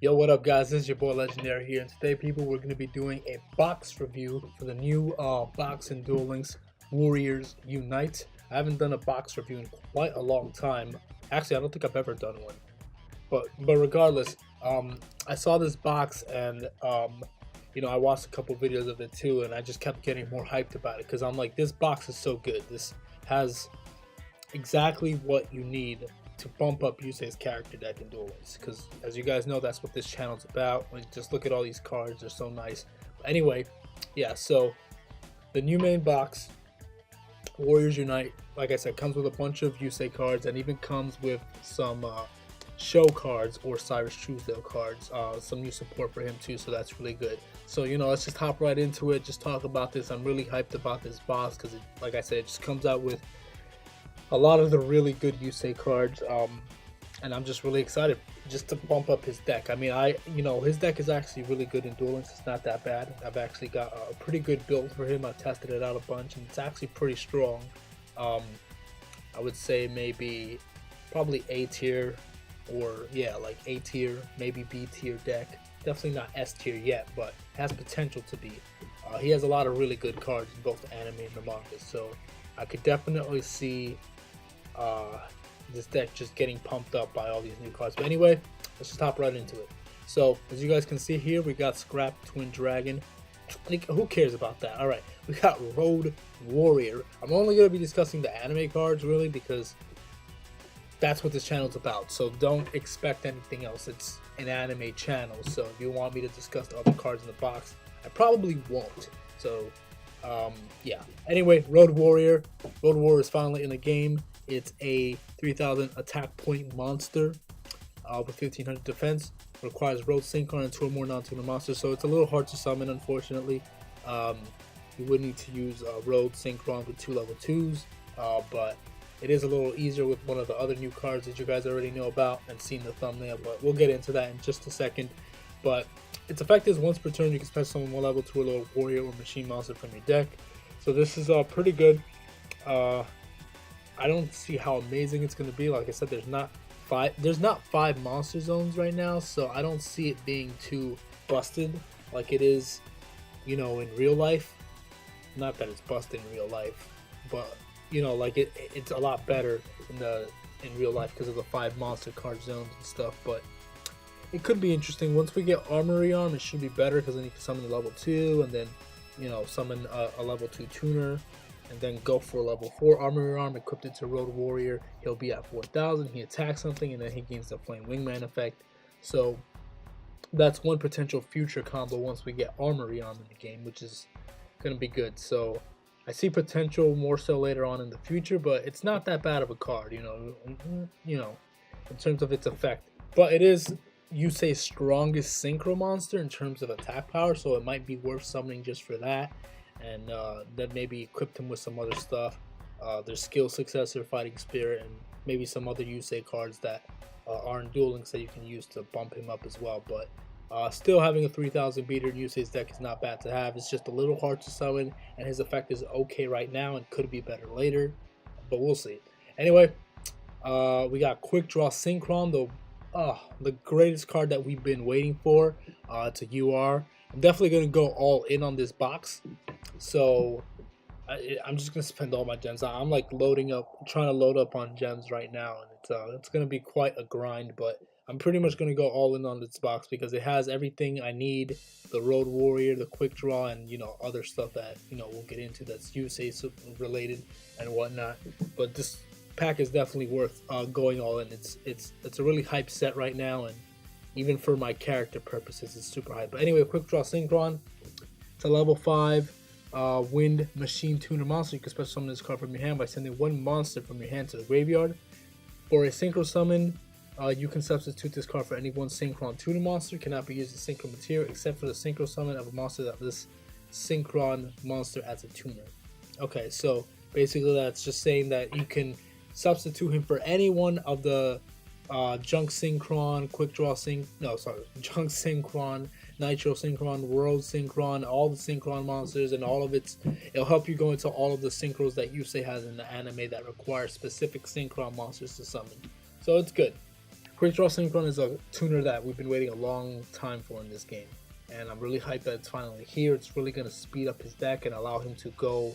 Yo, what up, guys? This is your boy Legendary here, and today, people, we're going to be doing a box review for the new box in Duel Links Warriors Unite. I haven't done a box review in quite a long time. Actually, I don't think I've ever done one. But regardless, I saw this box and I watched a couple videos of it too, and I just kept getting more hyped about it because I'm like, this box is so good. This has exactly what you need to bump up Yusei's character deck in Duel Links, because as you guys know, that's what this channel's about. Like, just look at all these cards, they're so nice. But anyway, yeah, so the new main box, Warriors Unite, like I said, comes with a bunch of Yusei cards and even comes with some show cards or Cyrus Truesdale cards, some new support for him too, so that's really good. So let's just hop right into it, just talk about this. I'm really hyped about this box because, like I said, it just comes out with a lot of the really good Yusei cards, and I'm just really excited just to bump up his deck. I mean, his deck is actually really good in Duel Links. It's not that bad. I've actually got a pretty good build for him. I've tested it out a bunch, and it's actually pretty strong. I would say probably A tier, or yeah, like A tier, maybe B tier deck. Definitely not S tier yet, but has potential to be. He has a lot of really good cards in both the anime and the manga, so I could definitely see this deck just getting pumped up by all these new cards. But anyway, let's just hop right into it. So as you guys can see here, we got Scrap Twin Dragon. Like, who cares about that? Alright, we got Road Warrior. I'm only going to be discussing the anime cards really, because that's what this channel's about. So don't expect anything else. It's an anime channel, so if you want me to discuss the other cards in the box, I probably won't. So yeah, anyway, Road Warrior is finally in the game. It's a 3000 attack point monster with 1500 defense. Requires Road Synchron and 2 or more non-tuner monsters, so it's a little hard to summon, unfortunately. You would need to use Road Synchron with 2 level 2s, but it is a little easier with one of the other new cards that you guys already know about and seen the thumbnail, but we'll get into that in just a second. But its effect is once per turn, you can special summon 1 level 2 or lower warrior or machine monster from your deck. So this is pretty good. I don't see how amazing it's going to be. Like I said, there's not five monster zones right now, so I don't see it being too busted like it is, in real life. Not that it's busted in real life, but like it's a lot better in real life because of the 5 monster card zones and stuff. But it could be interesting. Once we get Armory Arm, it should be better because then you can summon the level 2 and then summon a level 2 tuner, and then go for a level 4 Armory Arm, equipped it to Road Warrior. He'll be at 4000, he attacks something, and then he gains the Flame Wingman effect. So that's one potential future combo once we get Armory Arm in the game, which is going to be good. So I see potential more so later on in the future, but it's not that bad of a card, in terms of its effect. But it is Yusei's strongest synchro monster in terms of attack power, so it might be worth summoning just for that, and then maybe equip him with some other stuff. There's Skill Successor, Fighting Spirit, and maybe some other Yusei cards that are in Duel Links that you can use to bump him up as well. But still, having a 3000 beater in Yusei's deck is not bad to have. It's just a little hard to summon, and his effect is okay right now and could be better later, but we'll see. Anyway, we got Quick Draw Synchron, the greatest card that we've been waiting for. It's a UR. I'm definitely going to go all in on this box, so I'm just going to spend all my gems. I'm like trying to load up on gems right now, and it's going to be quite a grind, but I'm pretty much going to go all in on this box because it has everything I need: the Road Warrior, the Quick Draw, and other stuff that we'll get into that's Yusei related and whatnot. But this pack is definitely worth going all in. It's a really hype set right now, and even for my character purposes, it's super hype. But anyway, Quick Draw Synchron. It's a level 5 Wind Machine Tuner monster. You can special summon this card from your hand by sending 1 monster from your hand to the graveyard. For a synchro summon, you can substitute this card for any 1 Synchron Tuner monster. It cannot be used as synchro material except for the synchro summon of a monster that this Synchron monster as a tuner. Okay, so basically that's just saying that you can substitute him for any one of the Junk Synchron, Junk Synchron, Nitro Synchron, World Synchron, all the Synchron monsters, and all of it'll help you go into all of the synchros that Yusei has in the anime that require specific Synchron monsters to summon. So it's good. Quick Draw Synchron is a tuner that we've been waiting a long time for in this game, and I'm really hyped that it's finally here. It's really going to speed up his deck and allow him to go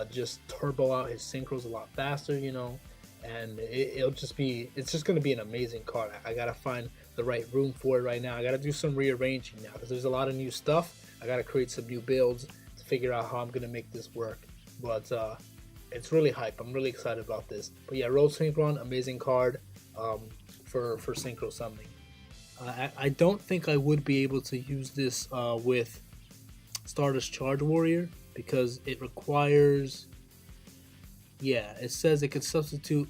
just turbo out his synchros a lot faster, you know, and it's just going to be an amazing card. I got to find the right room for it right now. I got to do some rearranging now because there's a lot of new stuff. I got to create some new builds to figure out how I'm going to make this work, but it's really hype. I'm really excited about this. But yeah, Road Synchron, amazing card for synchro summoning. I don't think I would be able to use this with Stardust Charge Warrior because it requires, yeah, it says it can substitute,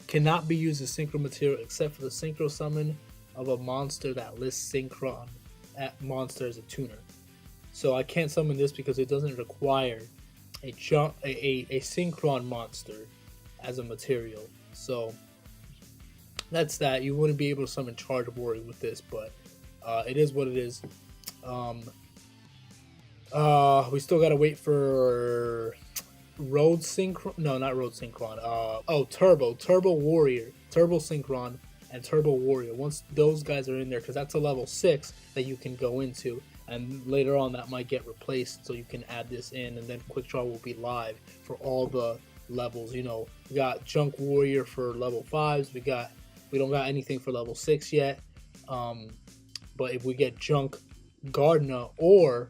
cannot be used as synchro material except for the synchro summon of a monster that lists synchron at monster as a tuner. So I can't summon this because it doesn't require a synchron monster as a material. So that's that. You wouldn't be able to summon Charge Warrior with this, but it is what it is. We still gotta wait for Road Synchron. No, not Road Synchron. Turbo Warrior, Turbo Synchron, and Turbo Warrior. Once those guys are in there, because that's a level 6 that you can go into, and later on that might get replaced, so you can add this in, and then Quick Draw will be live for all the levels. You know, we got Junk Warrior for level 5s. We don't got anything for level 6 yet. But if we get Junk Gardener or,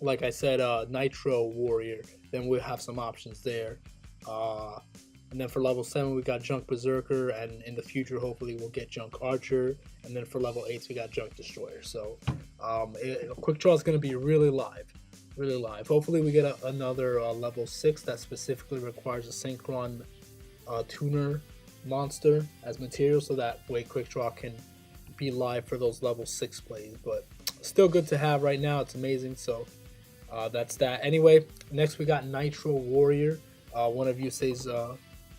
like I said, Nitro Warrior, then we'll have some options there. And then for level 7, we got Junk Berserker, and in the future, hopefully, we'll get Junk Archer. And then for level 8, we got Junk Destroyer. So, Quick Draw is going to be really live. Hopefully, we get another level 6 that specifically requires a Synchron tuner monster as material, so that way Quick Draw can be live for those level 6 plays. But still good to have right now. It's amazing. So, that's that. Anyway, next we got Nitro Warrior, one of Yusei's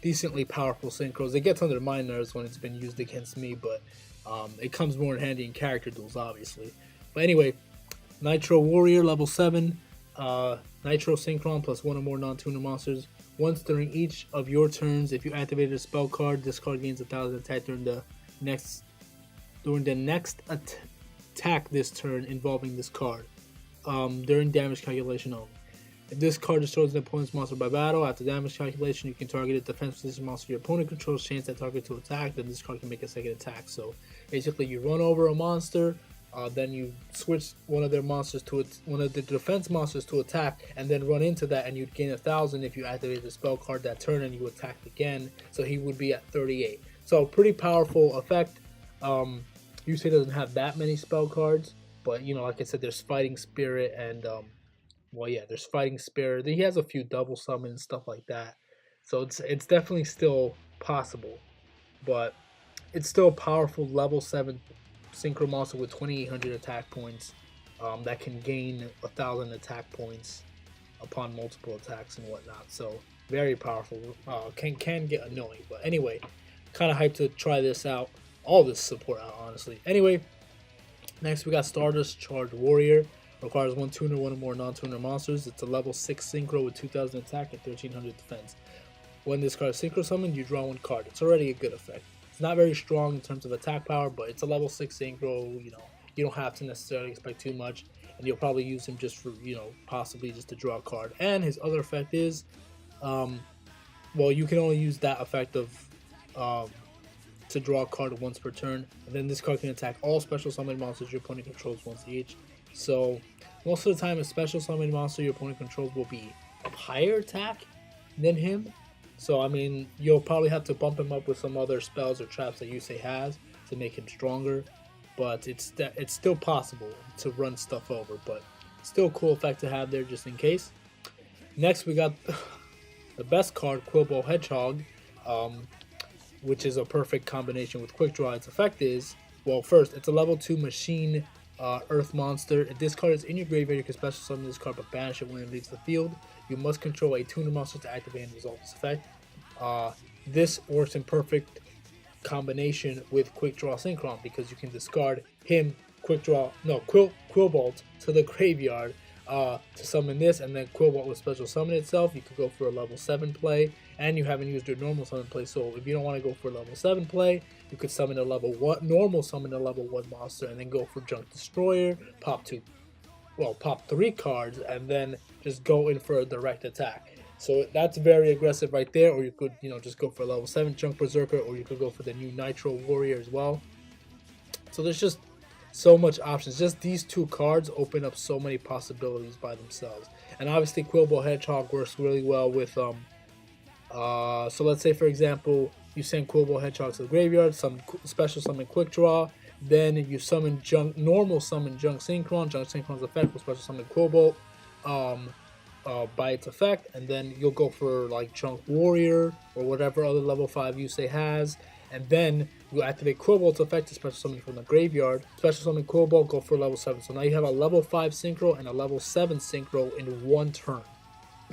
decently powerful synchros. It gets under my nerves when it's been used against me, but it comes more in handy in character duels, obviously. But anyway, Nitro Warrior, level 7, Nitro Synchron plus one or more non-tuner monsters. Once during each of your turns, if you activated a spell card, this card gains 1,000 attack during the next attack this turn involving this card. During damage calculation only. If this card destroys an opponent's monster by battle, after damage calculation, you can target a defense position monster your opponent controls, chance that target to attack, then this card can make a second attack. So basically, you run over a monster, then you switch one of their monsters to one of the defense monsters to attack, and then run into that, and you'd gain 1,000 if you activate the spell card that turn and you attacked again. So he would be at 38. So pretty powerful effect. Yusei doesn't have that many spell cards, but you know, like I said, there's Fighting Spirit and there's Fighting Spirit. He has a few double summons and stuff like that. So it's definitely still possible, but it's still a powerful level 7 synchro monster with 2,800 attack points that can gain 1,000 attack points upon multiple attacks and whatnot. So very powerful. Can get annoying, but anyway, kind of hyped to try this out. All this support out, honestly. Anyway, next we got Stardust Charge Warrior. Requires one tuner, one or more non-tuner monsters. It's a level 6 synchro with 2,000 attack and 1,300 defense. When this card is synchro summoned, you draw one card. It's already a good effect. It's not very strong in terms of attack power, but it's a level 6 synchro. You know, you don't have to necessarily expect too much, and you'll probably use him just for, you know, possibly just to draw a card. And his other effect is, you can only use that effect of to draw a card once per turn, and then this card can attack all special summoned monsters your opponent controls once each. So most of the time, a special summoned monster your opponent controls will be of higher attack than him. So I mean, you'll probably have to bump him up with some other spells or traps that Yusei has to make him stronger. But it's still possible to run stuff over. But still a cool effect to have there just in case. Next, we got the best card, Quilbo Hedgehog, which is a perfect combination with Quick Draw. Its effect is, well, first, it's a level 2 machine Earth monster. If this card is in your graveyard, you can special summon this card but banish it when it leaves the field. You must control a tuner monster to activate and resolve this effect. This works in perfect combination with Quick Draw Synchron because you can discard him, Quilbolt to the graveyard to summon this, and then Quillbot will special summon itself. You could go for a level 7 play, and you haven't used your normal summon play. So if you don't want to go for a level 7 play, you could summon a level 1, normal summon a level 1 monster, and then go for Junk Destroyer, pop 3 cards, and then just go in for a direct attack. So that's very aggressive right there. Or you could, just go for a level 7 Junk Berserker, or you could go for the new Nitro Warrior as well. So there's just so much options. Just these 2 cards open up so many possibilities by themselves. And obviously Quillbot Hedgehog works really well with so let's say for example you send Quillbot Hedgehog to the graveyard, some special summon Quick Draw, then you summon normal summon Junk Synchron. Junk Synchron's effect will special summon Quillbot by its effect, and then you'll go for like Junk Warrior or whatever other level 5 Yusei has, and then you activate Quillbot's effect to special summon from the graveyard. Special summon Quillbot, go for level 7. So now you have a level 5 Synchro and a level 7 Synchro in one turn.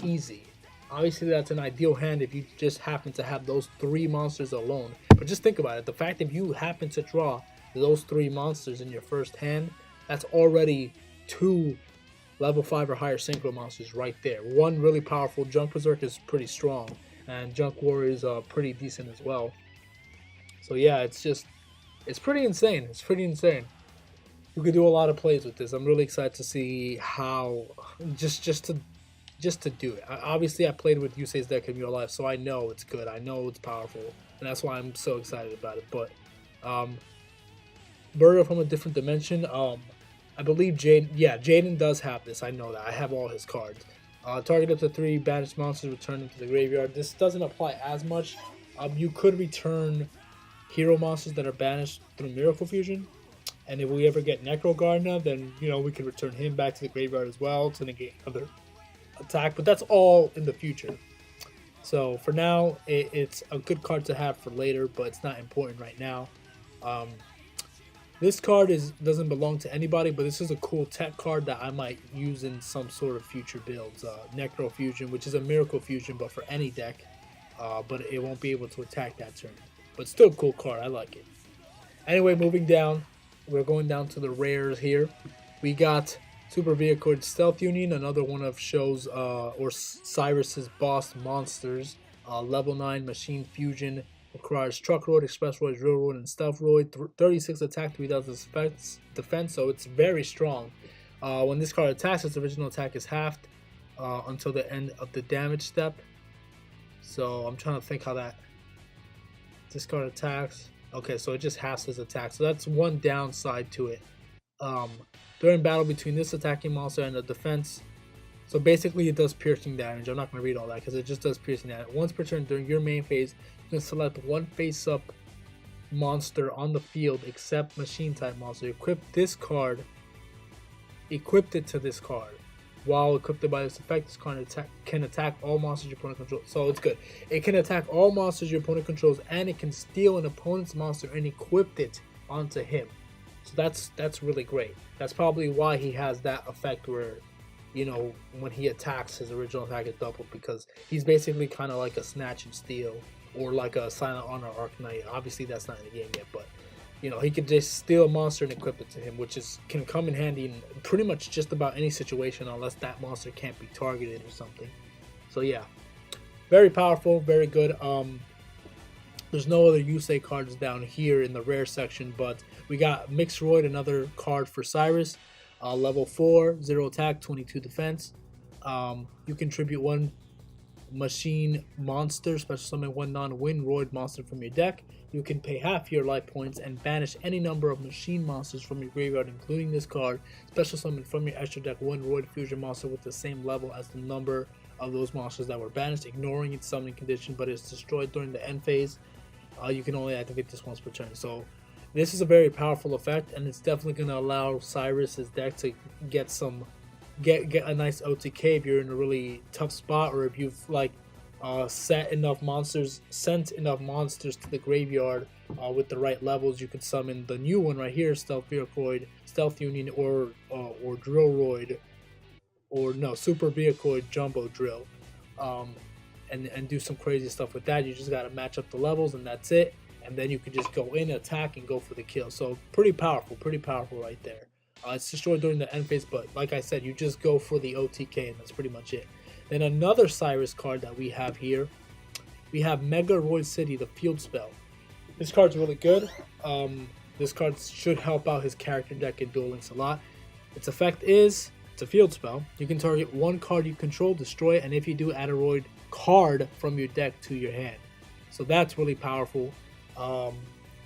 Easy. Obviously that's an ideal hand if you just happen to have those 3 monsters alone. But just think about it. The fact if you happen to draw those 3 monsters in your first hand, that's already 2 level 5 or higher Synchro monsters right there. One really powerful. Junk Berserk is pretty strong, and Junk Warrior is pretty decent as well. So yeah, it's pretty insane. It's pretty insane. You could do a lot of plays with this. I'm really excited to see how just to do it. Obviously, I played with Yusei's deck in real life, so I know it's good. I know it's powerful, and that's why I'm so excited about it. But Burger from a different dimension. I believe Jaden does have this. I know that. I have all his cards. Target up to 3 banished monsters, return them to the graveyard. This doesn't apply as much. You could return hero monsters that are banished through Miracle Fusion, and if we ever get Necro Gardener, then we can return him back to the graveyard as well to negate another attack. But that's all in the future. So for now, it's a good card to have for later, but it's not important right now. This card doesn't belong to anybody, but this is a cool tech card that I might use in some sort of future builds. Necro Fusion, which is a Miracle Fusion, but for any deck, but it won't be able to attack that turn. But still a cool card. I like it. Anyway, moving down. We're going down to the rares here. We got Super Vehicle Stealth Union, another one of Show's or Cyrus's boss monsters. Level 9 Machine Fusion. Requires Truck Roid, Express Roid, Drill Roid, and Stealth Roid. 36 attack, 3000 defense, so it's very strong. When this card attacks, its original attack is halved until the end of the damage step. So I'm trying to think how that... This card attacks. Okay, so it just halves his attack. So that's one downside to it. During battle between this attacking monster and the defense. So basically it does piercing damage. I'm not going to read all that because it just does piercing damage. Once per turn during your main phase, you can select one face-up monster on the field except machine type monster. Equip this card. Equipped it to this card. While equipped by this effect, this card can attack all monsters your opponent controls. So it's good. It can attack all monsters your opponent controls, and it can steal an opponent's monster and equip it onto him. So that's really great. That's probably why he has that effect where, when he attacks, his original attack is doubled, because he's basically kind of like a Snatch and Steal or like a Silent Honor Arcanite. Obviously, that's not in the game yet, but he could just steal a monster and equip it to him, which can come in handy in pretty much just about any situation unless that monster can't be targeted or something. So yeah, very powerful, very good. There's no other Yusei cards down here in the rare section, but we got Mixroid, another card for Cyrus. Level 4, 0 attack, 22 defense. You contribute 1 machine monster, special summon 1 non-Winroid monster from your deck. You can pay half your life points and banish any number of machine monsters from your graveyard, including this card. Special summon from your extra deck 1 Roid Fusion monster with the same level as the number of those monsters that were banished, ignoring its summoning condition, but is destroyed during the end phase. You can only activate this once per turn. So this is a very powerful effect, and it's definitely going to allow Cyrus's deck to get a nice OTK if you're in a really tough spot, or if you've sent enough monsters to the graveyard with the right levels. You could summon the new one right here, Stealth Vehicle, Stealth Union, or Drill Roid, or no, Super Vehicle Jumbo Drill, and do some crazy stuff with that. You just got to match up the levels, and that's it. And then you can just go in, attack, and go for the kill. So pretty powerful right there. It's destroyed during the end phase, but like I said, you just go for the OTK, and that's pretty much it. Then another Cyrus card that we have here, we have Mega Roid City, the field spell. This card's really good. This card should help out his character deck in Duel Links a lot. Its effect is, it's a field spell. You can target one card you control, destroy it, and if you do, add a Roid card from your deck to your hand. So that's really powerful.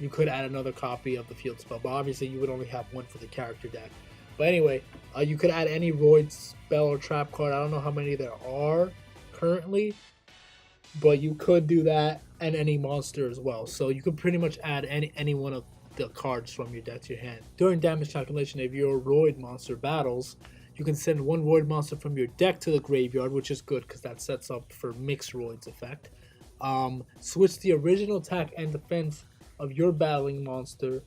You could add another copy of the field spell, but obviously you would only have one for the character deck. But anyway, you could add any Roid spell or trap card. I don't know how many there are currently, but you could do that, and any monster as well. So you could pretty much add any one of the cards from your deck to your hand. During damage calculation, if your Roid monster battles, you can send one Roid monster from your deck to the graveyard, which is good because that sets up for mixed Roids effect. Switch the original attack and defense of your battling monster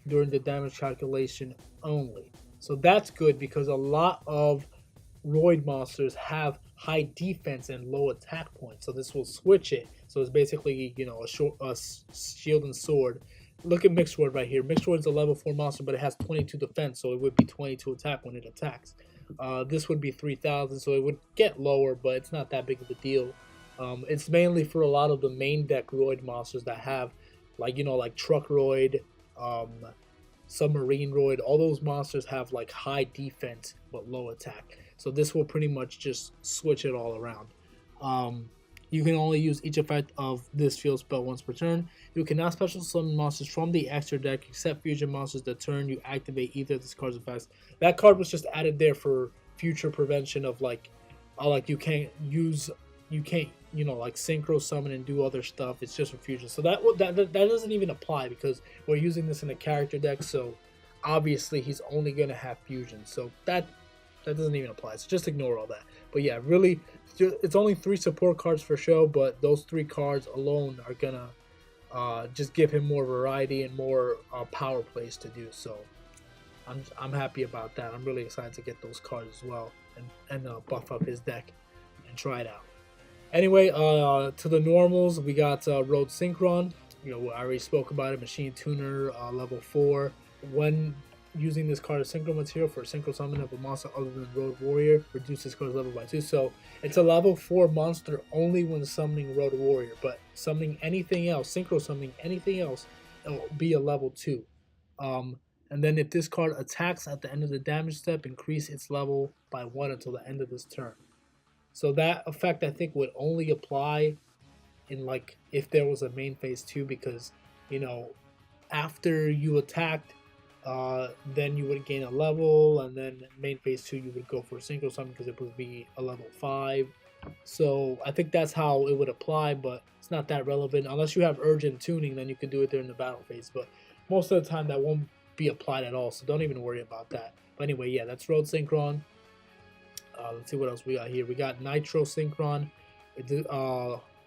during the damage calculation only. So that's good because a lot of Roid monsters have high defense and low attack points. So this will switch it. So it's basically, you know, a shield and sword. Look at Mixed Roid right here. Mixed Roid is a level 4 monster, but it has 22 defense, so it would be 22 attack when it attacks. This would be 3,000, so it would get lower, but it's not that big of a deal. It's mainly for a lot of the main deck Roid monsters that have, like, you know, like Truck Roid, Submarine Roid. All those monsters have like high defense but low attack. So this will pretty much just switch it all around. You can only use each effect of this field spell once per turn. You cannot special summon monsters from the extra deck except fusion monsters the turn you activate either of this card's effects. That card was just added there for future prevention of like you can't, you know, like synchro summon and do other stuff. It's just for fusion. So that doesn't even apply because we're using this in a character deck. So obviously he's only going to have fusion. So that doesn't even apply. So just ignore all that. But yeah, really, it's only 3 support cards for show, but those 3 cards alone are gonna just give him more variety and more power plays to do. So I'm happy about that. I'm really excited to get those cards as well and buff up his deck and try it out. Anyway, to the normals, we got Road Synchron. You know, I already spoke about it. Machine Tuner, level 4. When using this card as synchro material for a synchro summon of a monster other than Road Warrior, reduce this card's level by 2. So it's a level 4 monster only when summoning Road Warrior, but summoning anything else, synchro summoning anything else, it'll be a level 2. And then if this card attacks at the end of the damage step, increase its level by 1 until the end of this turn. So that effect I think would only apply in like if there was a main phase 2, because, you know, after you attacked, then you would gain a level, and then main phase 2 you would go for a synchro summon because it would be a level 5. So I think that's how it would apply, but it's not that relevant unless you have urgent tuning. Then you can do it during the battle phase, but most of the time that won't be applied at all, so don't even worry about that. But anyway, yeah, that's Road Synchron. Let's see what else we got here. We got Nitro Synchron,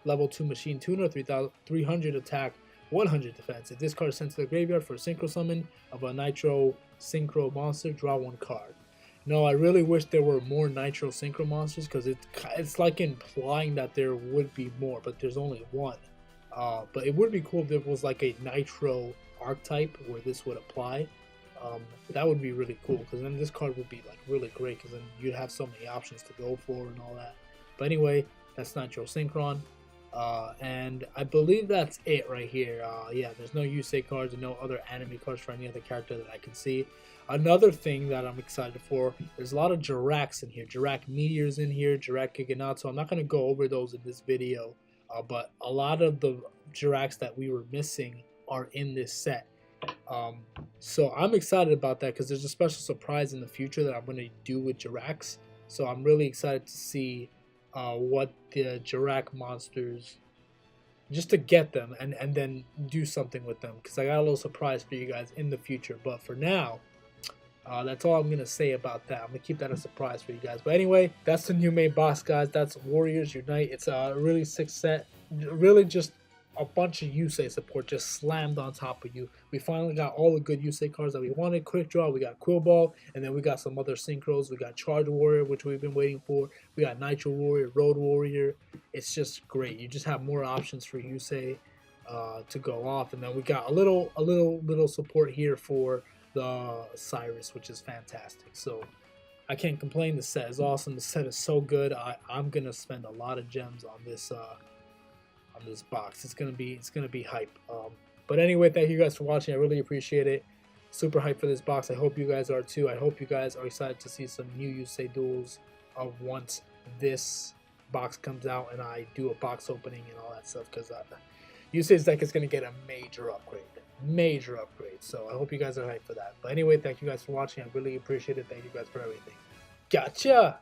level 2 Machine Tuner, 300 attack, 100 defense. If this card is sent to the graveyard for a synchro summon of a Nitro Synchro monster, draw 1 card. No, I really wish there were more Nitro Synchro monsters, because it's like implying that there would be more, but there's only 1. But it would be cool if there was like a Nitro archetype where this would apply. That would be really cool, because then this card would be like really great, because then you'd have so many options to go for and all that. But anyway, that's Nitro Synchron. And I believe that's it right here. Yeah, there's no Yusei cards and no other anime cards for any other character that I can see. Another thing that I'm excited for, there's a lot of Jiracs in here. Jirac Meteors in here, Jirac Giganatsu. I'm not going to go over those in this video, but a lot of the Jiracs that we were missing are in this set. So I'm excited about that, because there's a special surprise in the future that I'm going to do with Jiracs. So I'm really excited to see what the Jirac monsters, just to get them and then do something with them, because I got a little surprise for you guys in the future. But for now, that's all I'm going to say about that. I'm going to keep that a surprise for you guys. But anyway, that's the new main boss, guys. That's Warriors Unite. It's a really sick set. Really just a bunch of Yusei support just slammed on top of you. We finally got all the good Yusei cards that we wanted. Quick Draw, we got Quill Ball, and then we got some other synchros. We got Charge Warrior, which we've been waiting for. We got Nitro Warrior, Road Warrior. It's just great. You just have more options for Yusei to go off. And then we got a little support here for the Cyrus, which is fantastic. So I can't complain. The set is awesome. The set is so good. I'm gonna spend a lot of gems on this box. It's gonna be hype. But anyway, thank you guys for watching. I really appreciate it. Super hyped for this box. I hope you guys are too. I hope you guys are excited to see some new Yusei duels once this box comes out and I do a box opening and all that stuff, because Yusei's deck is gonna get a major upgrade. So I hope you guys are hyped for that. But anyway, thank you guys for watching. I really appreciate it. Thank you guys for everything. Gotcha!